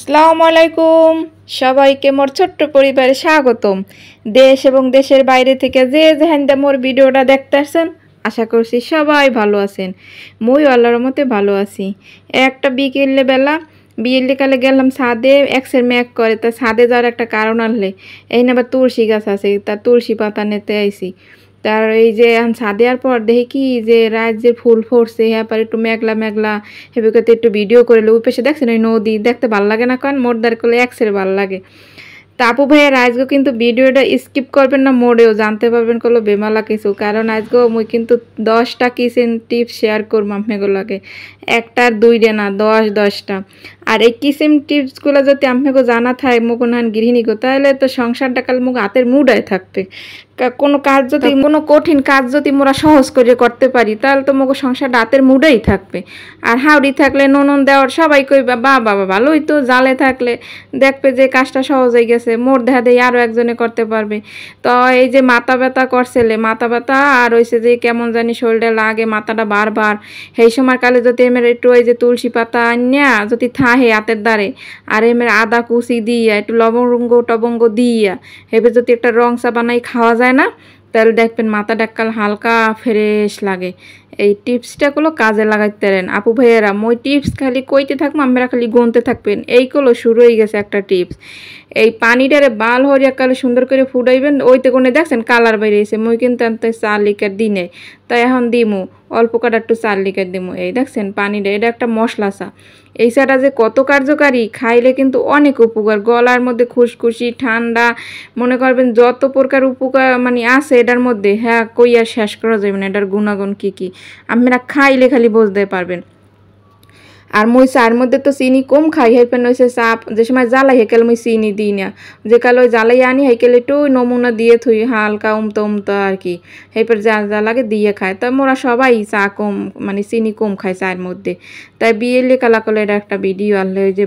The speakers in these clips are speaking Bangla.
আসসালামু আলাইকুম সবাইকে মোর ছোট্ট পরিবারে স্বাগতম। দেশ এবং দেশের বাইরে থেকে যে যেখানটা মোর ভিডিওটা দেখতেছেন আশা করছি সবাই ভালো আছেন। মই আল্লাহর রহমতে ভালো আছি। একটা বিকেলে গেলাম ছাদে এক্সের মেঘ করে, তা ছাদে যাওয়ার একটা কারণ আনলে এই না আবার তুলসী গাছ আছে, তা তুলসী পাতা নিতে আইছি। তার এই যে ছাদে আর পর দেখি কি যে রাত যে ফুল ফুটছে, হ্যাঁ পর একটু মেঘলা মেঘলা হেবিকতে একটু ভিডিও করলে ওই পাশে দেখছেন ওই নদী দেখতে ভালো লাগে না, কারণ মোরদার করলে এক্সের ভালো লাগে। তা আপু ভাইয়ের আজকে কিন্তু ভিডিওটা স্কিপ করবেন না, মোড়েও জানতে পারবেন করলো বেমালা কিছু, কারণ আজকেও মুই কিন্তু 10টা কিচেন টিপস শেয়ার করবো আপনাগুলোকে, একটার দুইটা না 10টা। আর এই কিচেন টিপসগুলো যদি আপনাকে জানা থাকে মুখ নান গৃহিণী গো, তাহলে তো সংসারটা কাল মুখ হাতের মুডায় থাকবে। কোনো কাজ যদি কোনো কঠিন কাজ যদি মোরা সহজ করে করতে পারি তাহলে তো মুখ সংসারটা হাতের মুডেই থাকবে। আর হাওড়ি থাকলে ননন দেওয়ার সবাই কইবা বাবা ভালোই তো, জালে থাকলে দেখবে যে কাজটা সহজ হয়ে গেছে, মোর দেখা দেয় আরও একজনে করতে পারবে। তো এই যে মাথা ব্যথা করছেলে মাথা ব্যথা আর হয়েছে যে কেমন জানি শরীরে লাগে মাথাটা বারবার, সেই সময় কালে যদি এমের একটু ওই যে তুলসী পাতা আনিয়া যদি থাহে হাতের দ্বারে আর এমের আদা কুচি দিয়া একটু লবঙ্গ টবঙ্গ দিয়া হেবে যদি একটা রং চা বানাই খাওয়া যায় না, তাহলে দেখবেন মাথা ডাক্কাল হালকা ফ্রেশ লাগে। এই টিপসটাগুলো কাজে লাগাইতে পারেন আপু ভাইয়েরা। মই টিপস খালি কইতে থাকবো, আমরা খালি গুনতে থাকবেন। এইগুলো শুরু হয়ে গেছে একটা টিপস। এই পানিটারে বাল হরিয়া কালে সুন্দর করে ফুটাইবেন, ওইতে কোনে দেখছেন কালার বেরিয়েছে। মই কিন্তু আনতে 4 লিটার দিনে, তাই এখন দিমু অল্প কাটা একটু 4 লিটার দিমু। এই দেখছেন পানিটা, এটা একটা মশলা চা। এই চাটা যে কত কার্যকারী, খাইলে কিন্তু অনেক উপকার। গলার মধ্যে খুশখুশি ঠান্ডা মনে করবেন যত প্রকার উপকার মানে আছে এটার মধ্যে, হ্যাঁ কইয়া শেষ করা যাবে না এটার গুণাগুণ কি কি, আপনারা খাইলে খালি বুঝতে পারবেন। আর মই চার মধ্যে তো চিনি কম খাই, হেপেন হয়েছে চাপ যে সময় জ্বালাই হেকেল মই চিনি দিই না, যে কাল ওই জ্বালাই আনি হেকেল একটু নমুনা দিয়ে থুই হালকা উমতো আর কি, হেপের যা যা লাগে দিয়ে খায়। তা মোরা সবাই চা কম মানে চিনি কম খায় চায়ের মধ্যে। তাই বিয়েলে কালা কলে এটা একটা ভিডিও আনলে ওই যে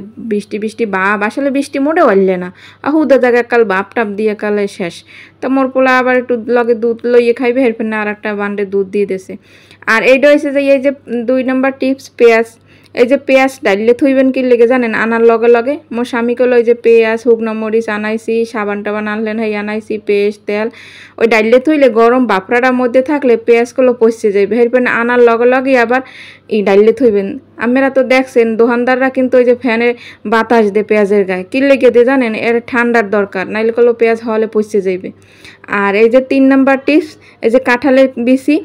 বৃষ্টি ভাব, আসলে বৃষ্টি মোটেও আনলে না, হুদা জায়গায় কাল ভাব টাপ দিয়ে কালে শেষ। তা মোর পোলা আবার একটু লগে দুধ লইয়ে খাইবে, হেরপেন আর একটা বান্ডে দুধ দিয়ে দিয়েছে। আর এইটা হয়েছে যে এই যে 2 নম্বর টিপস পেঁয়াজ। এই যে পেঁয়াজ ডাইলে থইবেন কি লেগে জানেন, আনার লগে লগে মোর স্বামী কল ওই যে পেঁয়াজ শুকনো মরিচ আনাইছি, সাবান টাবান আনলেন হই আনাইছি, পেস্ট তেল ওই ডাইলে থইলে গরম বাফরাটার মধ্যে থাকলে পেঁয়াজগুলো পচে যাবে, হেরপেন আনার লগে লগে আবার এই ডাইলে থইবেন। আপনারা তো দেখছেন দোকানদাররা কিন্তু ওই যে ফ্যানের বাতাস দেয় পেঁয়াজের গায়ে, কি লেগে দিয়ে জানেন, এর ঠান্ডার দরকার, নাইলে কলো পেঁয়াজ হলে পচে যাইবে। আর এই যে 3 নম্বর টিপস, এই যে কাঁঠালের বিচি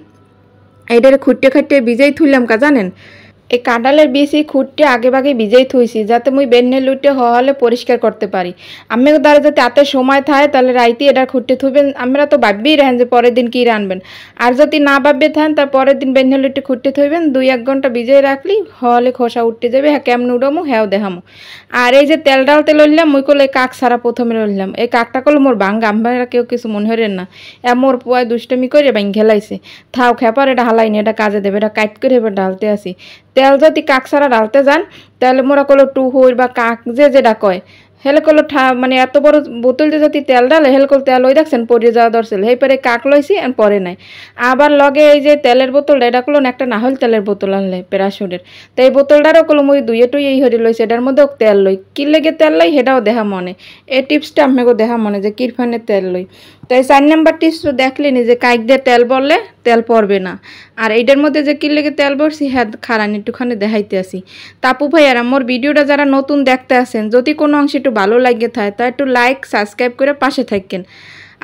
এইটারে খুঁটে ভিজাই থুইলাম কা জানেন, এই কাঁঠালের বিচি খুঁটে আগে ভাগে ভিজেই থুইছি যাতে মুই বেন্নে লুটে হলে পরিষ্কার করতে পারি। আমি দ্বারা যাতে হাতে সময় থাকে তাহলে রাইতে এটা খুঁটে থুবেন, আমরা তো ভাববেই রাখেন যে পরের দিন কি রানবেন। আর যদি না ভাববে থাকেন তার পরের দিন বেন্নে লুটে খুঁটে থইবেন, 2-1 ঘন্টা ভিজিয়ে রাখলি হলে খোসা উঠতে যাবে, হ্যাঁ কেমন উড়ামো হ্যাঁ দেখামো। আর এই যে তেল ডালতে লইলাম মুই করলে কাক সারা প্রথমে লইলাম, এই কাকটা করলো মোর ভাঙ্গা, আমরা কেউ কিছু মনে হরেন না, মোর পোয়ায় দুষ্টমি করে ভাঙ খেলাইছে। থাও খেপার এটা হালাইনি, এটা কাজে দেবে, এটা কাট করে এবার ডালতে আসি। তেল যদি কাক ছাড়া ডালতে যান তাহলে মোরা কলো টু হইর বা কাক যে যেটা কয় হেলে কলো মানে এত বড় বোতল যে যদি তেল ডালে হেলে কল তেল ওই দেখছেন পরিয়ে যাওয়া দরছিল, সেই পরে কাক লইছি আর পরে নাই। আবার লগে এই যে তেলের বোতলটা এটা কলো একটা না হল তেলের বোতল আনলে প্যারাশুটের, তো এই বোতলটারও কলো মুই 2 এই হরি লইছে, এটার মধ্যেও তেল লই, কি লেগে তেল লই সেটাও দেখা মনে। এই টিপসটা আপনাকে দেখা মনে যে কিরফানের তেল লই। তো এই 4 নম্বর টিপস দেখলেনি যে কাইক দিয়ে তেল বললে তেল পড়বে না। আর এইটার মধ্যে যে কি লেগে তেল পড়ছি হ্যাঁ খারান একটুখানি দেখাইতে আসি। তাপু ভাইয়ারা মোর ভিডিওটা যারা নতুন দেখতে আসেন যদি কোনো অংশ একটু ভালো লাগে থাকে তা একটু লাইক সাবস্ক্রাইব করে পাশে থাকেন।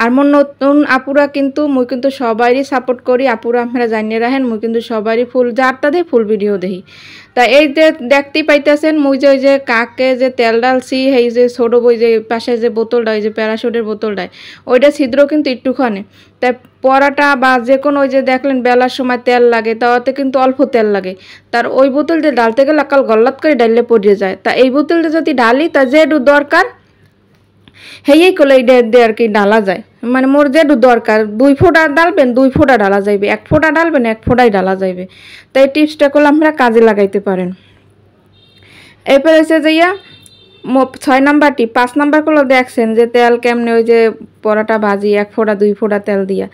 আর মোর নতুন আপুরা কিন্তু মুই কিন্তু সবারই সাপোর্ট করি, আপুরা আপনারা জানিয়ে রাখেন মুই কিন্তু সবারই ফুল যারটা দেয় ফুল ভিডিও দেখি। তা এই যে দেখতেই পাইতেছেন মুই যে ওই যে কাকে যে তেল ডালছি এই যে ছোটো বই যে পাশে যে বোতলটা ওই যে প্যারাশুটের বোতলটায় ওইটা ছিদ্র কিন্তু একটুখানি, তাই পরাটা বা যে কোনো ওই যে দেখলেন বেলার সময় তেল লাগে তাতে কিন্তু অল্প তেল লাগে, তার ওই বোতল দিয়ে ডালতে গেলে কাল গল্লাত করে ডাললে পড়ে যায়। তা এই বোতলটা যদি ডালি তা যেটু দরকার হেই করলে এই দিয়ে আর কি ডালা যায়, মানে মোর যেটু দরকার 2 ফোঁটা ডালবেন 2 ফোঁটা ডালা যাইবে, 1 ফোঁটা ডালবেন 1 ফোঁটাই ডালা যাইবে। তাই টিপসটা করলে আপনারা কাজে লাগাইতে পারেন। এরপর হচ্ছে যাইয়া 6 নাম্বারটি 5 নাম্বার গুলো দেখছেন যে তেল কেমনে ওই যে পরাটা ভাজি 1 ফোঁটা 2 ফোঁটা তেল দিয়া।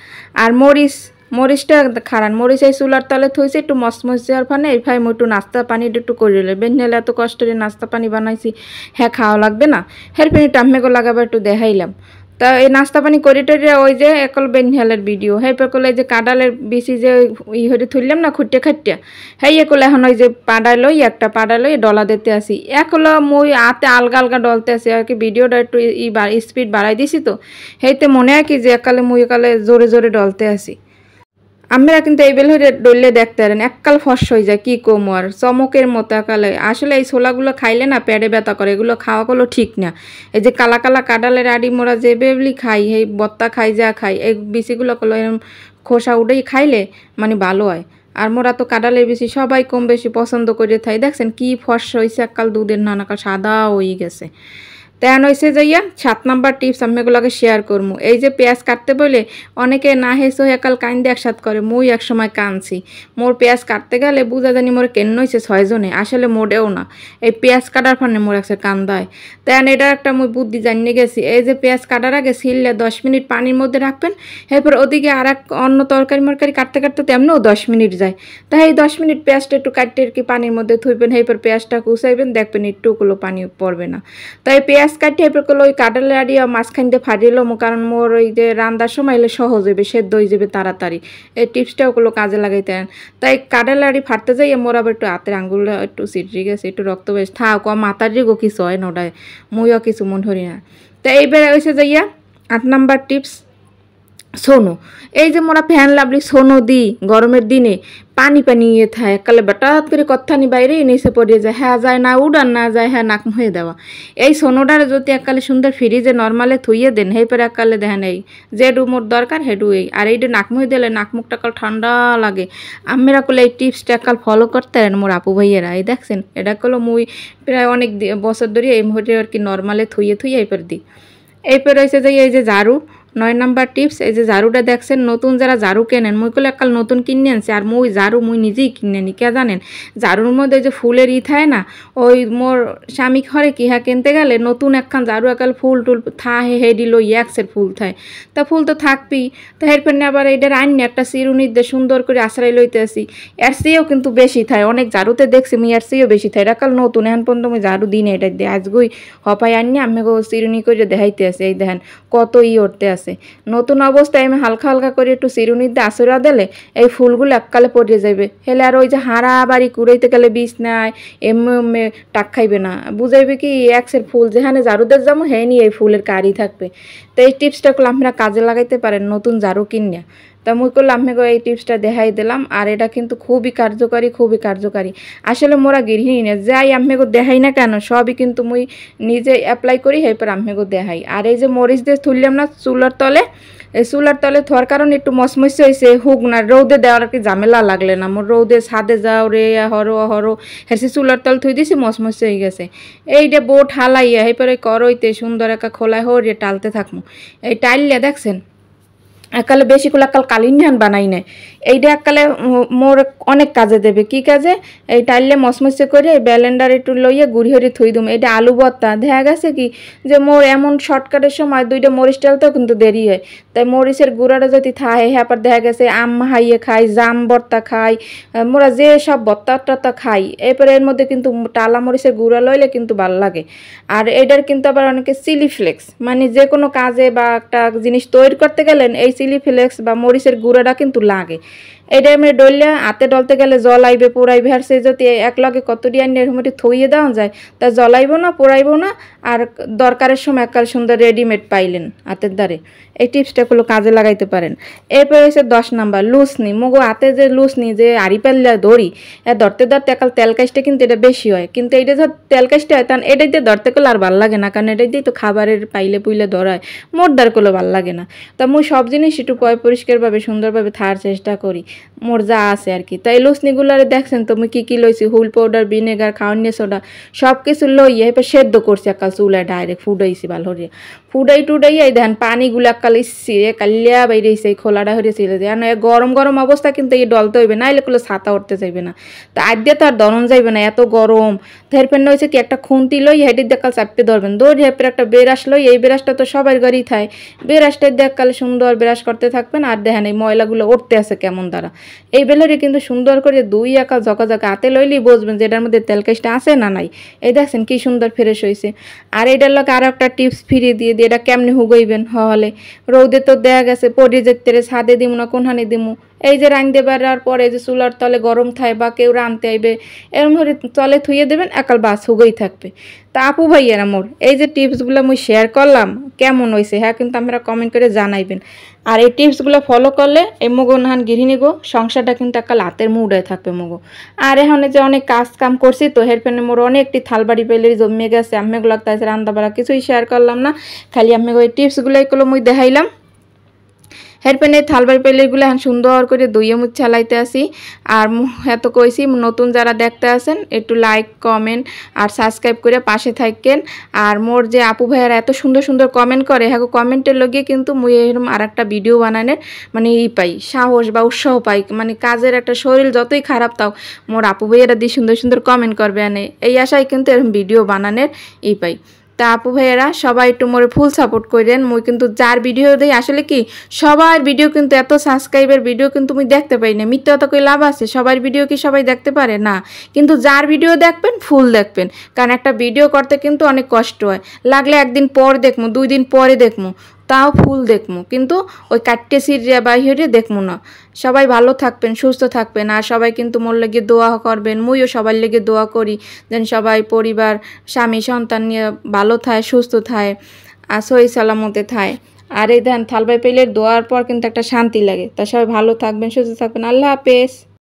আর মরিচ মরিচটা খারান মরিচ এই চুলার তলে থইছে একটু মসমস যাওয়ার ফানে এই ভাই মই একটু নাস্তা পানি একটু করে বেনলে এত কষ্ট করে নাস্তা পানি বানাইছি হ্যাঁ খাওয়া লাগবে না হের পিনি টাম্মেগো লাগাবার একটু দেখাইলাম তা এই নাস্তা পানি করে টেরে ওই যে একল বেনহেলের ভিডিও হেই পেকলে যে কাডালের বেশি যে ই হয়ে থইলাম না খুঁটে খাটিয়া হেই একলে এখন ওই যে পাড়ায় লই একটা পাড়ায় লই ডলা দিতে আসি একলা মই আতে আলগা আলগা ডলতে আসি আর কি ভিডিওটা একটু স্পিড বাড়াই দিছি তো হেইতে মনে হয় কি যে একালে মই একালে জোরে জোরে ডলতে আসি আমরা কিন্তু এই বেল হয়ে ডললে দেখতে পারেন এককাল ফস হয়ে যায় কি কম আর চমকের মতো একালে আসলে এই ছোলাগুলো খাইলে না পেটে ব্যথা করে এগুলো খাওয়াগুলো ঠিক না এই যে কালা কালা কাডালের আড়ি মোড়া যে বেবলি খাই এই বত্তা খাই যা খাই এই বিচিগুলো এরকম খোসা উঠেই খাইলে মানে ভালো হয় আর মোরা তো কাডালের বেশি সবাই কম বেশি পছন্দ করে থাই দেখছেন কি ফস হয়েছে এককাল দুধের নানাকাল সাদা হয়ে গেছে তেন হয়েছে যাইয়া 7 নাম্বার টিপস আমি এগুলোকে শেয়ার করবো এই যে পেঁয়াজ কাটতে বলে অনেকে না হেসো একাল কান্দে একসাথ করে মুই এক সময় কানছি মোর পেঁয়াজ কাটতে গেলে বুঝা জানি মোর কেন হয়েছে 6 জনে আসলে মোটেও না এই পেঁয়াজ কাটার ফানে মোর একটা কান্দায় তেন এটার একটা মুই বুদ্ধি জানিয়ে গেছি এই যে পেঁয়াজ কাটার আগে ছিললে 10 মিনিট পানির মধ্যে রাখবেন এরপর ওদিকে আর এক অন্য তরকারি মরকারি কাটতে কাটতে তেমনও 10 মিনিট যায় তাই এই 10 মিনিট পেঁয়াজটা একটু কাটতে আর কি পানির মধ্যে থুইবেন এরপর পেঁয়াজটা কুচাইবেন দেখবেন একটুকুলো পানি পড়বে না তাই পেঁয়াজ কাটি এরপর ওই কাঁঠালে আড়িয়া মাঝখান দিয়ে ফাটিয়ে মো কারণ মোর ওই যে রান্নার সময় এলে সহজ হইবে সেদ্ধ হয়ে যাবে তাড়াতাড়ি এই টিপসটা ওগুলো কাজে লাগাইতে তাই কাঁঠালে আড়ি ফাটতে যাই মোর আবার একটু হাতের আঙ্গুলটা একটু সিটরি গেছে একটু রক্ত বেশ থাক মাথার দিকেও কিছু হয় নোটায় মুইও কিছু মন ধরি না তাই এইবার হয়েছে যাইয়া 8 নাম্বার টিপস সোনো এই যে মোরা ফ্যান লাভলি সোনো দি গরমের দিনে পানি পানি ইয়ে থাকে একালে হঠাৎ করে কথানি বাইরে নিচে পড়িয়ে যায় হ্যাঁ যায় না উড়ান না যায় হ্যাঁ নাক মুহে দেওয়া এই সোনোটার যদি একালে সুন্দর ফ্রিজে নর্মালে থুইয়ে দেন সেই পরে একালে দেখেন এই যে মোর দরকার হেডু এই আর এইটা নাক মুহে দিলে নাক মুখটা কাল ঠান্ডা লাগে আমরা করলে এই টিপসটা একাল ফলো করতে পারেন মোর আপু ভাইয়েরা এই দেখছেন এটা করলো মুই প্রায় অনেক বছর ধরে এই মুহূর্তে আর কি নর্মালে থুইয়ে থুইয়ে এইপর দিই এইপর হয়েছে যে এই যে ঝাড়ু 9 নাম্বার টিপস এই যে ঝাড়ুটা দেখছেন নতুন যারা ঝাড়ু কেনেন মুই কলে একাল নতুন কিনে আনছে আর মুই ঝাড়ু মুই নিজেই কিনে নি কে জানেন ঝাড়ুর মধ্যে যে ফুলের থাকে না ওই মোর স্বামী ঘরে কি হ্যাঁ কিনতে গেলে নতুন একখান ঝাড়ু একাল ফুল টুল থাহে হেডি লই একসের ফুল থায় তা ফুল তো থাকবি তা এরপর আবার এইটার আইনি একটা চিরুনির দিয়ে সুন্দর করে আশ্রয় লইতে আসি এর চেয়েও কিন্তু বেশি থায় অনেক ঝাড়ুতে দেখছি মুই এর চেয়েও বেশি থায় একাল নতুন এখন পর্যন্ত মুই ঝাড়ু দিনে এটা দিয়ে আজগুই হপাই আনি আমি চিরুনি করে দেখাইতে আসি এই দেখেন কত উঠতে আছে নতুন অবস্থায় আমি হালকা হালকা করে একটু চিরুনির দিয়ে আশ্রা দিলে এই ফুলগুলো এককালে পড়ে যাবে হেলে আর ওই যে হাঁড়া বাড়ি কুড়াইতে গেলে বিষ নাই এমনি টাক খাইবে না বুঝাইবে কি একসের ফুল যেখানে ঝাড়ুদের যাবো হ্যাঁ নিয়ে এই ফুলের কারি থাকবে তো এই টিপসটা করলে আপনারা কাজে লাগাইতে পারেন নতুন ঝাড়ু কিনিয়া তা মুই করলে আপনাকে এই টিপসটা দেখাই দিলাম আর এটা কিন্তু খুবই কার্যকারী আসলে মোরা গৃহিণী না যাই আপনাকে দেখাই না কেন সবই কিন্তু মুই নিজে অ্যাপ্লাই করি এরপর আপনাকে দেখাই আর এই যে মরিচ দিয়ে তুললাম না চুলার তলে এই চুলার তলে থোয়ার কারণে একটু মসমসে হয়েছে হুক না রৌদে দেওয়ার কি ঝামেলা লাগলে না মোর রৌদে ছাদে যাও রে হরো হেসে চুলার তল থুই দিছি মসমসে হয়ে গেছে এইটা বোট হালাইয়া এরপরে করইতে সুন্দর একটা খোলায় হরিয়ে টালতে থাকবো এই টাইললে দেখছেন একালে বেশি করে একাল কালিন বানাই নাই এইটা একালে মোর অনেক কাজে দেবে কি কাজে এই টাইলে মসমসে করে ব্যালেন্ডার একটু লইয়ে গুড়ি হরি থুই দুম এটা আলু ভর্তা দেখা গেছে কি যে মোর এমন শর্টকাটের সময় 2টা মরিচ টালতেও কিন্তু দেরি হয় তাই মরিচের গুঁড়াটা যদি থাকে হ্যাপার দেখা গেছে আম হাইয়ে খাই জাম ভর্তা খাই মোরা যে সব ভর্তা টর্তা খাই এরপরে এর মধ্যে কিন্তু টালা মরিচের গুঁড়া লইলে কিন্তু ভালো লাগে আর এটার কিন্তু আবার অনেকে চিলি ফ্লেক্স মানে যে কোনো কাজে বা একটা জিনিস তৈরি করতে গেলেন এই চিলি ফ্লেক্স বা মরিচের গুঁড়াটা কিন্তু লাগে এটা এমনি ডললে হাতে ডলতে গেলে জল আইবে পোড়াইবে আর সে যদি একলগে কতটি আনি এরমটি থইয়ে দেওয়া যায় তা জলাইব না পোড়াইব না আর দরকারের সময় একাল সুন্দর রেডিমেড পাইলেন হাতের দ্বারে এই টিপসটাগুলো কাজে লাগাইতে পারেন এরপর হচ্ছে 10 নাম্বার লুসনি মগো হাতে যে লুসনি যে আড়ি পাল্লা ধরি ধরতে একাল তেল কাজটা কিন্তু এটা বেশি হয় কিন্তু এইটা ধর তেল কাজটা হয় তখন এটাই দিয়ে ধরতে গেলে আর ভালো লাগে না কারণ এটাই দিয়ে তো খাবারের পাইলে পুইলে ধরায় মোটদার করলে ভালো লাগে না তা মুই সব জিনিস একটু পরিষ্কারভাবে সুন্দরভাবে থার চেষ্টা করি মোর যা আছে আর কি। তো এই লুচনিগুলারে দেখছেন তুমি কি লইছি, হুল পাউডার, ভিনেগার, খাওয়ানি সোডা সব কিছু লইয়া এবার সেদ্ধ করছি একাল চুলায় ডাইরেক্ট ফুটাইছি ভালো হরিয়া, ফুটাই টুটাইয়া এই দেখেন পানিগুলো একাল ইসছি কালিয়া বাইরেছে, এই খোলাটা হরিয়েছিল যে গরম গরম অবস্থা কিন্তু এই ডলতে হইবে না, এলে কোনো ছাতা উঠতে যাইবে না। তো আজ দিয়ে তো আর দরন যাইবে না এত গরম। থেরপেন হয়েছে কি একটা খুন্তি লই হেঁটির দেখাল চাপতে ধরবেন, দৌড় হেপের একটা বেরাস লই, এই বেরাসটা তো সবার ঘরেই থাকে, বেরাসটার দেখাল সুন্দর বেরাস করতে থাকবেন। আর দেখেন এই ময়লাগুলো উঠতে আছে কেমন দ্বারা, এই বেলারে কিন্তু সুন্দর করে দুই একাল ঝকা হাতে লইলেই বুঝবেন যে এটার মধ্যে তেল কেসটা আছে না নাই। এই দেখছেন কি সুন্দর ফ্রেশ হয়েছে। আর এটার লোক আরও একটা টিপস ফিরিয়ে দিয়ে এটা কেমনি হুগাইবেন হলে, রৌদে তো দেয়া গেছে পড়ে যেতে ছাদে দিমু না কোনখানে দিমু, এই যে রাঁধতে বেড়ার পরে যে চুলার তলে গরম থায় বা কেউ রাঁধতে আইবে এরম ধরে তলে থুয়ে দেবেন একাল বাস হুগেই থাকবে। তা আপু ভাইয়েরা মোর এই যে টিপসগুলো মুই শেয়ার করলাম কেমন হয়েছে হ্যাঁ কিন্তু আপনারা কমেন্ট করে জানাইবেন। আর এই টিপসগুলো ফলো করলে এই মগো নাহান গৃহিণী গো সংসারটা কিন্তু একাল হাতের মুডায় থাকবে মগো। আর এখানে যে অনেক কাজ কাম করছি তো হেরফেনে মোর অনেকটি থালবাড়ি পেলে জমিয়ে গেছে, আম্মেগুলো লাগতেছে রান্না বাড়া কিছুই শেয়ার করলাম না, খালি আমি ওই টিপসগুলো এগুলো মুই দেখাইলাম। হেরপেনে থালবাড়ি পেলেগুলো এখন সুন্দর করে দইয়ে মুখ চালাইতে আসি। আর এত কইছি নতুন যারা দেখতে আসেন একটু লাইক কমেন্ট আর সাবস্ক্রাইব করে পাশে থাকেন। আর মোর যে আপু ভাইয়ারা এত সুন্দর সুন্দর কমেন্ট করে হ্যাঁ কমেন্টের লগে কিন্তু মুই এরকম আর একটা ভিডিও বানানোর মানে পাই সাহস বা উৎসাহ পাই, মানে কাজের একটা শরীর যতই খারাপ তাও মোর আপু ভাইয়ারা দিয়ে সুন্দর সুন্দর কমেন্ট করবে আনে এই আশায় কিন্তু এরকম ভিডিও বানানোর পাই। তা আপু ভাইয়েরা সবাই একটু মোরে ফুল সাপোর্ট করেন, মুই কিন্তু যার ভিডিও দেই আসলে কি সবার ভিডিও কিন্তু এত সাবস্ক্রাইবের ভিডিও কিন্তু মুই দেখতে পাই না, মিথ্যা তো কই লাভ আছে, সবার ভিডিও কি সবাই দেখতে পারে না, কিন্তু যার ভিডিও দেখবেন ফুল দেখবেন, কারণ একটা ভিডিও করতে কিন্তু অনেক কষ্ট হয়, লাগলে একদিন পর দেখমু 2 দিন পরে দেখমু তাও ফুল দেখমু, কিন্তু ওই কাটতে সিরিয়া বাইরে দেখমু না। সবাই ভালো থাকবেন সুস্থ থাকবেন আর সবাই কিন্তু মোর লেগে দোয়া করবেন, মুইও সবার লেগে দোয়া করি যেন সবাই পরিবার স্বামী সন্তান নিয়ে ভালো থায় সুস্থ থায় আর সহি সালামতে থায়। আর এই ধান থালবাই পেলের দোয়ার পর কিন্তু একটা শান্তি লাগে। তা সবাই ভালো থাকবেন সুস্থ থাকবেন, আল্লাহ হাফেজ।